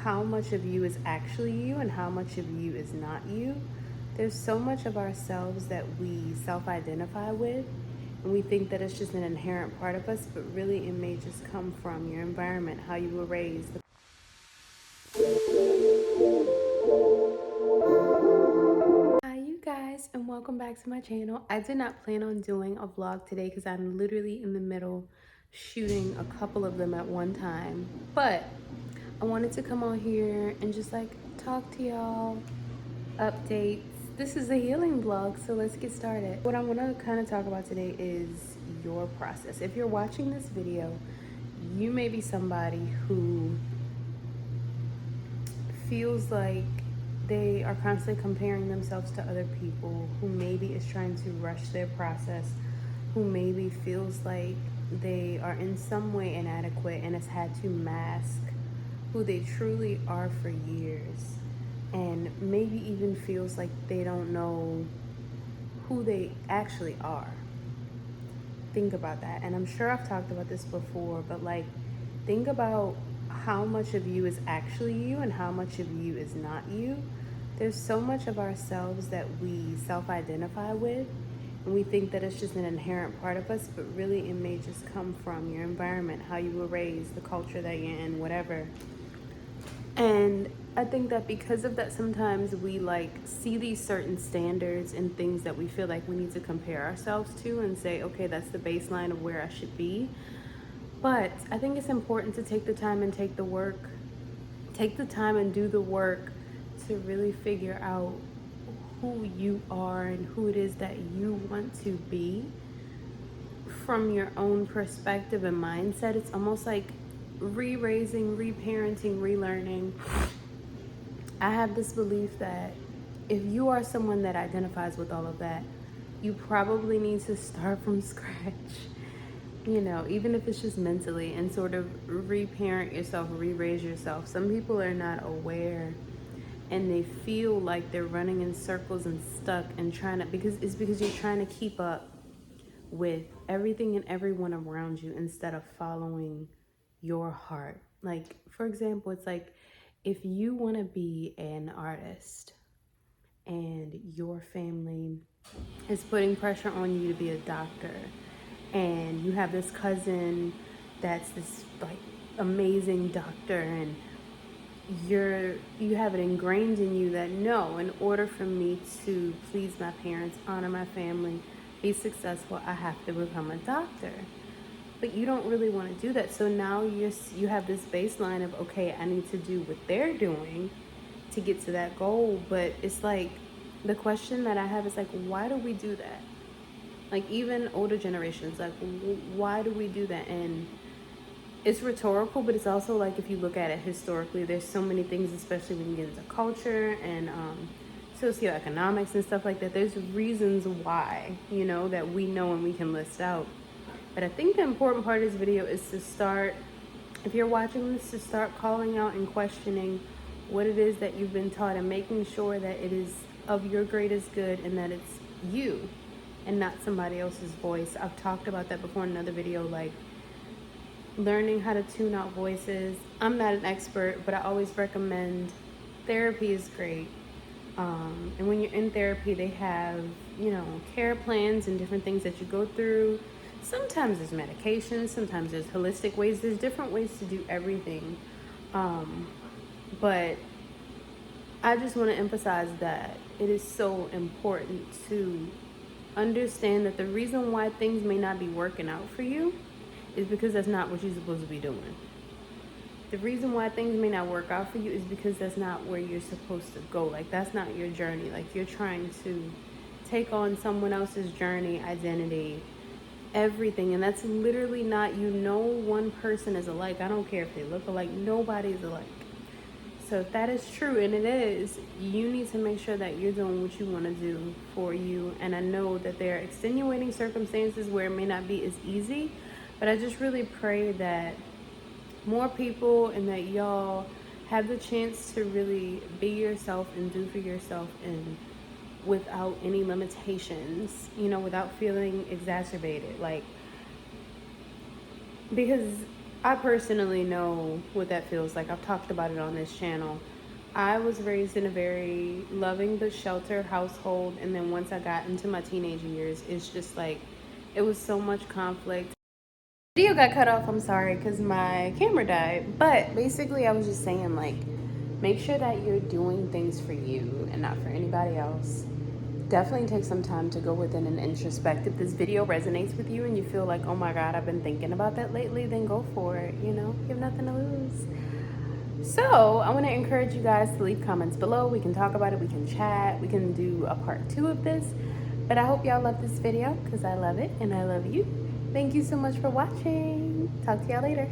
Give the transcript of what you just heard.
how much of you is actually you and how much of you is not you. There's so much of ourselves that we self-identify with, and we think that it's just an inherent part of us, but really it may just come from your environment, how you were raised. Hi you guys, and welcome back to my channel. I did not plan on doing a vlog today because I'm literally in the middle shooting a couple of them at one time, but I wanted to come on here and just like talk to y'all, updates. This is a healing vlog, so let's get started. What I want to kind of talk about today is your process. If you're watching this video, you may be somebody who feels like they are constantly comparing themselves to other people, who maybe is trying to rush their process, who maybe feels like they are in some way inadequate and has had to mask who they truly are for years, and maybe even feels like they don't know who they actually are. Think about that. And I'm sure I've talked about this before, but like, think about how much of you is actually you and how much of you is not you. There's so much of ourselves that we self-identify with, and we think that it's just an inherent part of us, but really it may just come from your environment, how you were raised, the culture that you're in, whatever. And I think that because of that, sometimes we like see these certain standards and things that we feel like we need to compare ourselves to and say, okay, that's the baseline of where I should be. But I think it's important to take the time and take the time and do the work to really figure out who you are and who it is that you want to be from your own perspective and mindset. It's almost like re-raising, reparenting, relearning. I have this belief that if you are someone that identifies with all of that, you probably need to start from scratch, you know, even if it's just mentally, and sort of reparent yourself, re-raise yourself. Some people are not aware and they feel like they're running in circles and stuck and trying to, because you're trying to keep up with everything and everyone around you instead of following your heart. Like, for example, it's like if you want to be an artist and your family is putting pressure on you to be a doctor, and you have this cousin that's this like amazing doctor, and you have it ingrained in you that no, in order for me to please my parents, honor my family, be successful, I have to become a doctor. But you don't really want to do that. So now you have this baseline of, okay, I need to do what they're doing to get to that goal. But it's like, the question that I have is like, why do we do that? Like, even older generations, like, why do we do that? And it's rhetorical, but it's also like, if you look at it historically, there's so many things, especially when you get into culture and socioeconomics and stuff like that. There's reasons why, you know, that we know and we can list out. But I think the important part of this video is to start, if you're watching this, to start calling out and questioning what it is that you've been taught, and making sure that it is of your greatest good and that it's you and not somebody else's voice. I've talked about that before in another video, like learning how to tune out voices. I'm not an expert, but I always recommend therapy is great. And when you're in therapy, they have, you know, care plans and different things that you go through. Sometimes there's medications, sometimes there's holistic ways, there's different ways to do everything. But I just want to emphasize that it is so important to understand that the reason why things may not be working out for you is because that's not what you're supposed to be doing. The reason why things may not work out for you is because that's not where you're supposed to go. Like, that's not your journey. Like, you're trying to take on someone else's journey, identity, everything, and that's literally not you. No one person is alike. I don't care if they look alike. Nobody is alike. So if that is true, and it is, you need to make sure that you're doing what you want to do for you. And I know that there are extenuating circumstances where it may not be as easy, but I just really pray that more people, and that y'all have the chance to really be yourself and do for yourself, and without any limitations, you know, without feeling exacerbated. Like, because I personally know what that feels like. I've talked about it on this channel. I was raised in a very loving but sheltered household, and then once I got into my teenage years, it's just like it was so much conflict. Video got cut off, I'm sorry, because my camera died. But basically, I was just saying, like, make sure that you're doing things for you and not for anybody else. Definitely take some time to go within and introspect. If this video resonates with you and you feel like, oh my God, I've been thinking about that lately, then go for it. You know, you have nothing to lose. So I want to encourage you guys to leave comments below. We can talk about it, we can chat, we can do a part 2 of this. But I hope y'all love this video because I love it and I love you. Thank you so much for watching. Talk to y'all later.